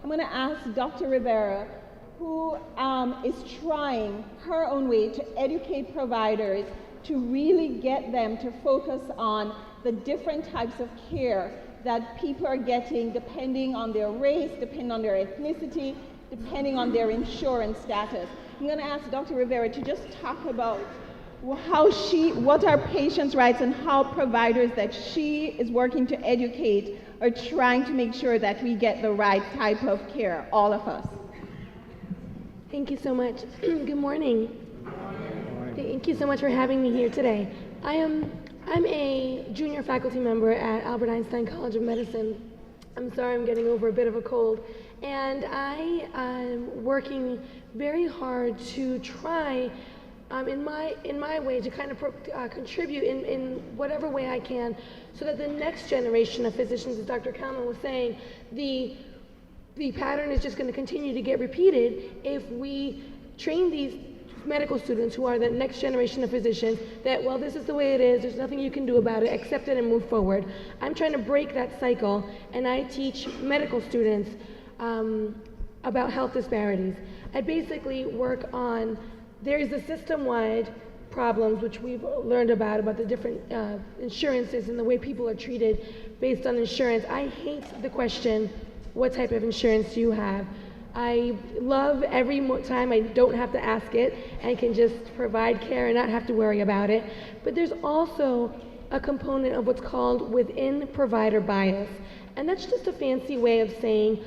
I'm going to ask Dr. Rivera, who is trying her own way to educate providers to really get them to focus on the different types of care that people are getting depending on their race, depending on their ethnicity, depending on their insurance status. I'm going to ask Dr. Rivera to just talk about what are patients' rights and how providers that she is working to educate are trying to make sure that we get the right type of care, all of us. Thank you so much. Good morning. Thank you so much for having me here today. I'm a junior faculty member at Albert Einstein College of Medicine. I'm sorry I'm getting over a bit of a cold. And I am working very hard to try in my way to kind of contribute in whatever way I can so that the next generation of physicians, as Dr. Kalman was saying, the pattern is just going to continue to get repeated if we train these medical students who are the next generation of physicians that, well, this is the way it is, there's nothing you can do about it, accept it and move forward. I'm trying to break that cycle, and I teach medical students about health disparities. I basically work on, there is the system-wide problems which we've learned about the different insurances and the way people are treated based on insurance. I hate the question, what type of insurance do you have? I love every time I don't have to ask it and can just provide care and not have to worry about it. But there's also a component of what's called within provider bias. And that's just a fancy way of saying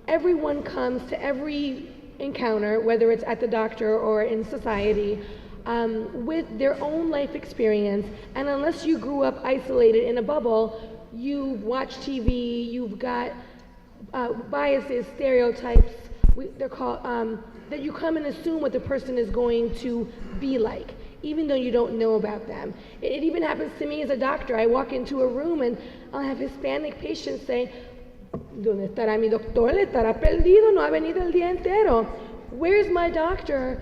everyone comes to every encounter, whether it's at the doctor or in society, with their own life experience. And unless you grew up isolated in a bubble, you've watched TV, you've got biases, stereotypes, they're called, that you come and assume what the person is going to be like, even though you don't know about them. It even happens to me as a doctor. I walk into a room and I'll have Hispanic patients say, ¿Dónde estará mi doctor? Le estará perdido, no ha venido el día entero. Where's my doctor?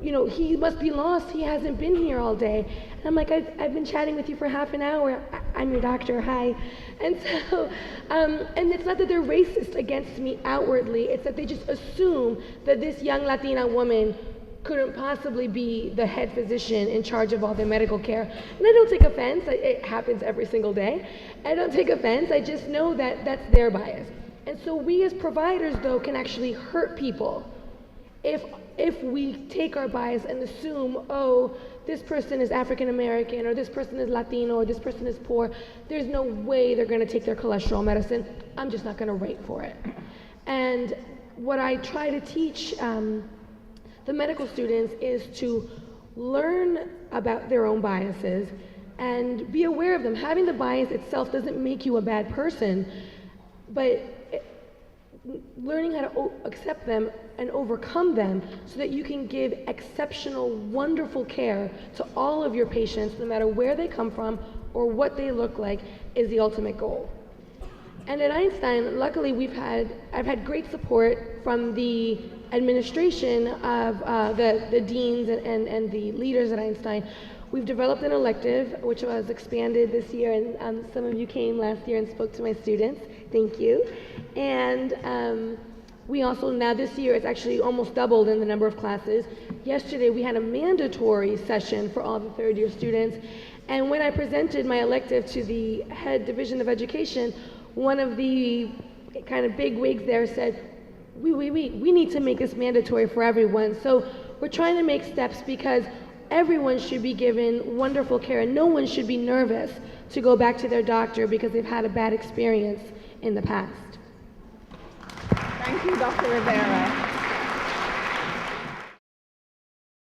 You know, he must be lost, he hasn't been here all day. And I'm like, I've been chatting with you for half an hour. I'm your doctor, hi. And so, and it's not that they're racist against me outwardly, it's that they just assume that this young Latina woman couldn't possibly be the head physician in charge of all their medical care. And I don't take offense, it happens every single day. I don't take offense, I just know that that's their bias. And so we as providers, though, can actually hurt people if we take our bias and assume, oh, this person is African American, or this person is Latino, or this person is poor, there's no way they're going to take their cholesterol medicine. I'm just not going to write for it. And what I try to teach the medical students is to learn about their own biases and be aware of them. Having the bias itself doesn't make you a bad person, but learning how to accept them and overcome them so that you can give exceptional, wonderful care to all of your patients, no matter where they come from or what they look like, is the ultimate goal. And at Einstein, luckily I've had great support from the administration of the deans and the leaders at Einstein. We've developed an elective, which was expanded this year, and some of you came last year and spoke to my students. Thank you. And we also, now this year, it's actually almost doubled in the number of classes. Yesterday, we had a mandatory session for all the third-year students. And when I presented my elective to the head division of education, one of the kind of big wigs there said, we need to make this mandatory for everyone. So we're trying to make steps because everyone should be given wonderful care, and no one should be nervous to go back to their doctor because they've had a bad experience in the past. Thank you, Dr. Rivera.